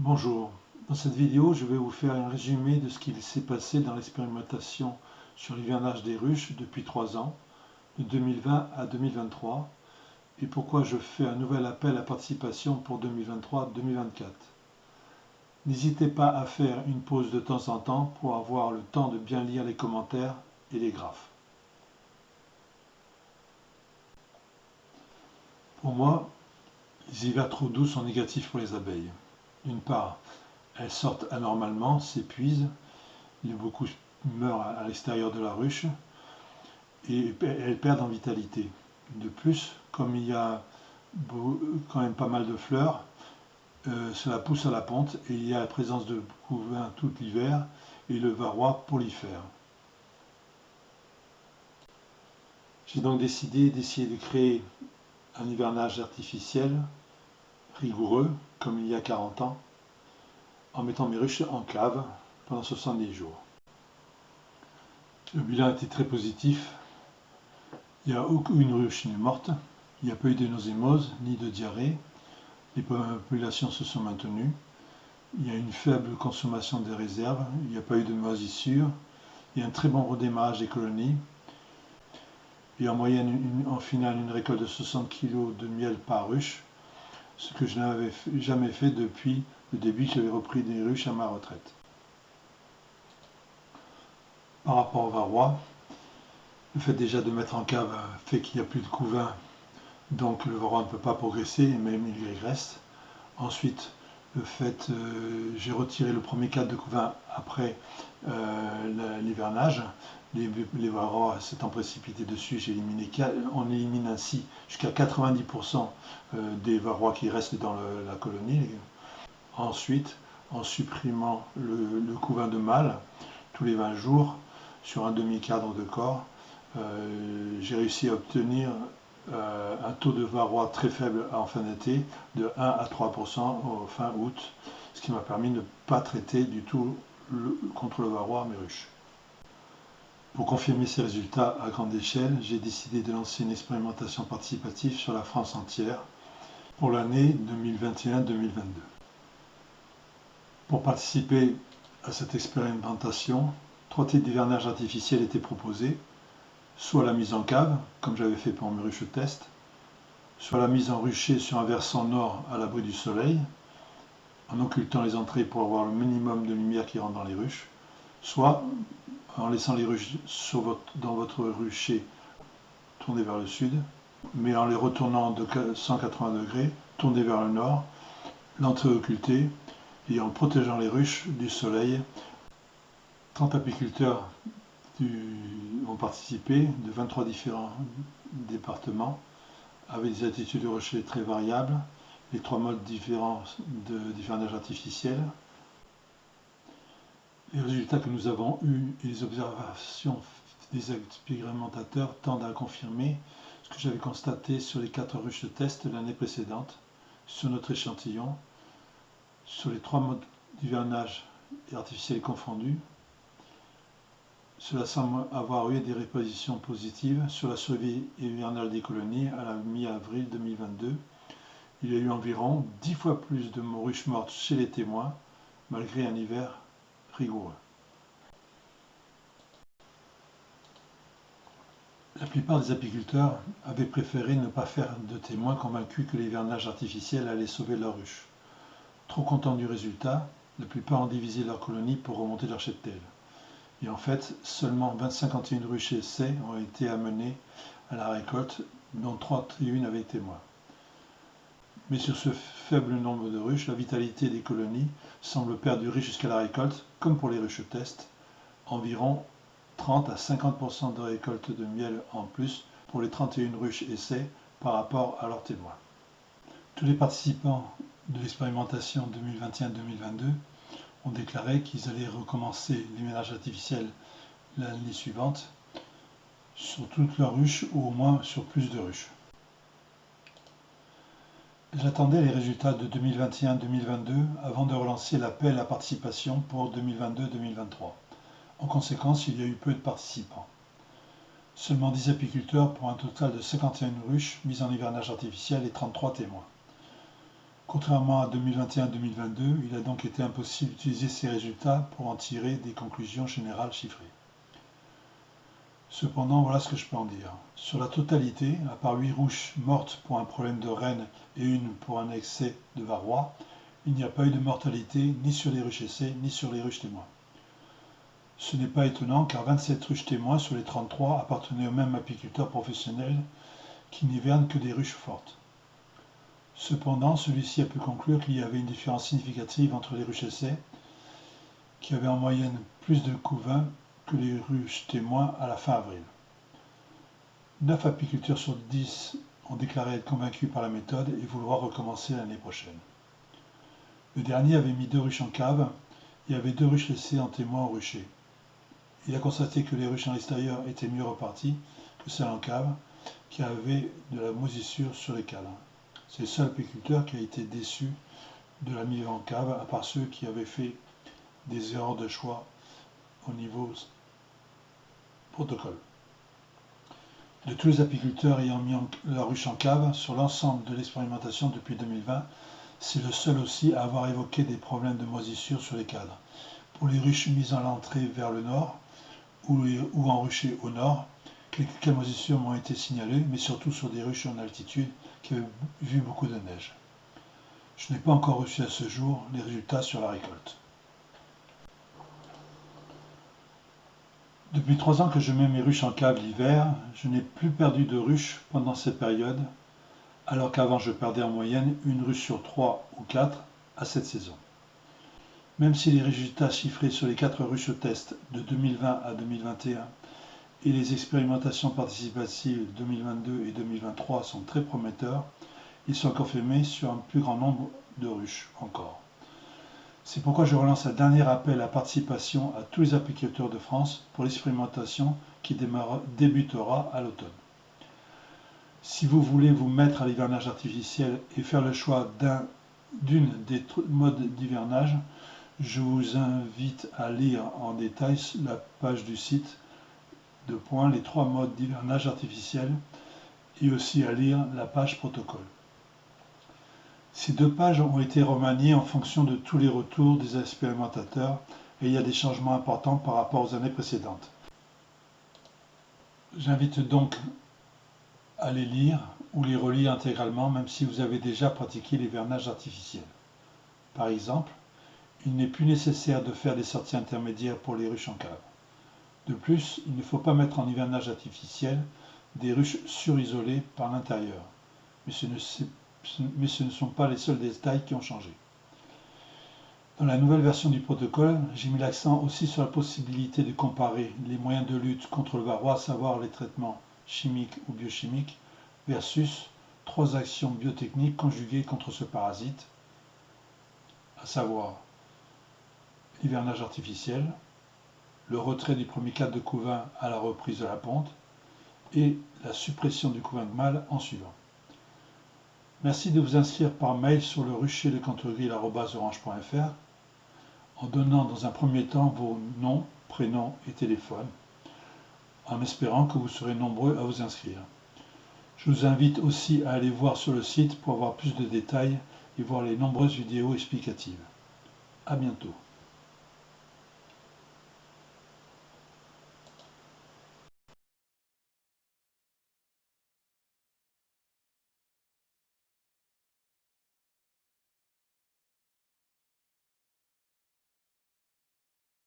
Bonjour, dans cette vidéo je vais vous faire un résumé de ce qu'il s'est passé dans l'expérimentation sur l'hivernage des ruches depuis 3 ans, de 2020 à 2023, et pourquoi je fais un nouvel appel à participation pour 2023-2024. N'hésitez pas à faire une pause de temps en temps pour avoir le temps de bien lire les commentaires et les graphes. Pour moi, les hivers trop doux sont négatifs pour les abeilles. D'une part, elles sortent anormalement, s'épuisent, beaucoup meurent à l'extérieur de la ruche et elles perdent en vitalité. De plus, comme il y a quand même pas mal de fleurs, cela pousse à la ponte et il y a la présence de couvains tout l'hiver et le varroa prolifère. J'ai donc décidé d'essayer de créer un hivernage artificiel rigoureux, comme il y a 40 ans, en mettant mes ruches en cave pendant 70 jours. Le bilan était très positif. Il n'y a aucune ruche n'est morte, il n'y a pas eu de nosémose ni de diarrhée, les populations se sont maintenues, il y a une faible consommation des réserves, il n'y a pas eu de moisissure, il y a un très bon redémarrage des colonies, et en moyenne, en finale, une récolte de 60 kg de miel par ruche, ce que je n'avais jamais fait depuis le début que j'avais repris des ruches à ma retraite. Par rapport au varroa, le fait déjà de mettre en cave fait qu'il n'y a plus de couvain, donc le varroa ne peut pas progresser, et même il reste. Ensuite, le fait, j'ai retiré le premier cadre de couvain après l'hivernage. Les varrois s'étant précipités dessus, on élimine ainsi jusqu'à 90% des varrois qui restent dans la colonie. Ensuite, en supprimant le couvain de mâle tous les 20 jours sur un demi-cadre de corps, j'ai réussi à obtenir un taux de varroa très faible en fin d'été, de 1 à 3% au fin août, ce qui m'a permis de ne pas traiter du tout contre le varroa à mes ruches. Pour confirmer ces résultats à grande échelle, j'ai décidé de lancer une expérimentation participative sur la France entière pour l'année 2021-2022. Pour participer à cette expérimentation, 3 types d'hivernage artificiel étaient proposés, soit la mise en cave, comme j'avais fait pour mes ruches test, soit la mise en rucher sur un versant nord à l'abri du soleil, en occultant les entrées pour avoir le minimum de lumière qui rentre dans les ruches, soit en laissant les ruches dans votre rucher tournées vers le sud, mais en les retournant de 180 degrés, tournées vers le nord, l'entrée occultée, et en protégeant les ruches du soleil. 30 apiculteurs ont participé de 23 différents départements, avec des attitudes de rocher très variables, les 3 modes différents d'hivernage artificiel. Les résultats que nous avons eus et les observations des expérimentateurs tendent à confirmer ce que j'avais constaté sur les 4 ruches de test l'année précédente, sur notre échantillon, sur les 3 modes d'hivernage artificiel confondus. Cela semble avoir eu des répositions positives sur la survie hivernale des colonies à la mi-avril 2022. Il y a eu environ 10 fois plus de ruches mortes chez les témoins, malgré un hiver rigoureux. La plupart des apiculteurs avaient préféré ne pas faire de témoins, convaincus que l'hivernage artificiel allait sauver leur ruche. Trop contents du résultat, la plupart ont divisé leur colonie pour remonter leur cheptel. Et en fait, seulement 51 ruches essais ont été amenées à la récolte, dont 31 avaient été témoins. Mais sur ce faible nombre de ruches, la vitalité des colonies semble perdurer jusqu'à la récolte, comme pour les ruches test, environ 30 à 50% de récolte de miel en plus pour les 31 ruches essais par rapport à leurs témoins. Tous les participants de l'expérimentation 2021-2022 ont déclaré qu'ils allaient recommencer l'hivernage artificiel l'année suivante sur toutes leurs ruches ou au moins sur plus de ruches. J'attendais les résultats de 2021-2022 avant de relancer l'appel à participation pour 2022-2023. En conséquence, il y a eu peu de participants. Seulement 10 apiculteurs pour un total de 51 ruches mises en hivernage artificiel et 33 témoins. Contrairement à 2021-2022, il a donc été impossible d'utiliser ces résultats pour en tirer des conclusions générales chiffrées. Cependant, voilà ce que je peux en dire. Sur la totalité, à part 8 ruches mortes pour un problème de reine et une pour un excès de varroa, il n'y a pas eu de mortalité ni sur les ruches essais ni sur les ruches témoins. Ce n'est pas étonnant car 27 ruches témoins sur les 33 appartenaient au même apiculteur professionnel qui n'hiverne que des ruches fortes. Cependant, celui-ci a pu conclure qu'il y avait une différence significative entre les ruches essais, qui avaient en moyenne plus de couvains que les ruches témoins à la fin avril. 9 apiculteurs sur 10 ont déclaré être convaincus par la méthode et vouloir recommencer l'année prochaine. Le dernier avait mis 2 ruches en cave et avait 2 ruches laissées en témoin au rucher. Il a constaté que les ruches en extérieur étaient mieux reparties que celles en cave, qui avaient de la moisissure sur les câlins. C'est le seul apiculteur qui a été déçu de la mise en cave, à part ceux qui avaient fait des erreurs de choix au niveau protocole. De tous les apiculteurs ayant mis la ruche en cave, sur l'ensemble de l'expérimentation depuis 2020, c'est le seul aussi à avoir évoqué des problèmes de moisissure sur les cadres. Pour les ruches mises à l'entrée vers le nord ou en rucher au nord, quelques moisissures m'ont été signalées, mais surtout sur des ruches en altitude qui avaient vu beaucoup de neige. Je n'ai pas encore reçu à ce jour les résultats sur la récolte. Depuis 3 ans que je mets mes ruches en cave l'hiver, je n'ai plus perdu de ruches pendant cette période, alors qu'avant je perdais en moyenne une ruche sur 3 ou 4 à cette saison. Même si les résultats chiffrés sur les 4 ruches test de 2020 à 2021 et les expérimentations participatives 2022 et 2023 sont très prometteurs, ils sont confirmés sur un plus grand nombre de ruches encore. C'est pourquoi je relance un dernier appel à participation à tous les apiculteurs de France pour l'expérimentation qui débutera à l'automne. Si vous voulez vous mettre à l'hivernage artificiel et faire le choix d'une des modes d'hivernage, je vous invite à lire en détail la page du site les 3 modes d'hivernage artificiel et aussi à lire la page protocole. Ces 2 pages ont été remaniées en fonction de tous les retours des expérimentateurs et il y a des changements importants par rapport aux années précédentes. J'invite donc à les lire ou les relire intégralement même si vous avez déjà pratiqué l'hivernage artificiel. Par exemple, il n'est plus nécessaire de faire des sorties intermédiaires pour les ruches en cave. De plus, il ne faut pas mettre en hivernage artificiel des ruches surisolées par l'intérieur. Mais ce ne sont pas les seuls détails qui ont changé. Dans la nouvelle version du protocole, j'ai mis l'accent aussi sur la possibilité de comparer les moyens de lutte contre le varroa, à savoir les traitements chimiques ou biochimiques, versus 3 actions biotechniques conjuguées contre ce parasite, à savoir l'hivernage artificiel, le retrait du premier cadre de couvain à la reprise de la ponte et la suppression du couvain de mâle en suivant. Merci de vous inscrire par mail sur le rucher-de-cantogril@orange.fr en donnant dans un premier temps vos noms, prénoms et téléphones, en espérant que vous serez nombreux à vous inscrire. Je vous invite aussi à aller voir sur le site pour avoir plus de détails et voir les nombreuses vidéos explicatives. À bientôt.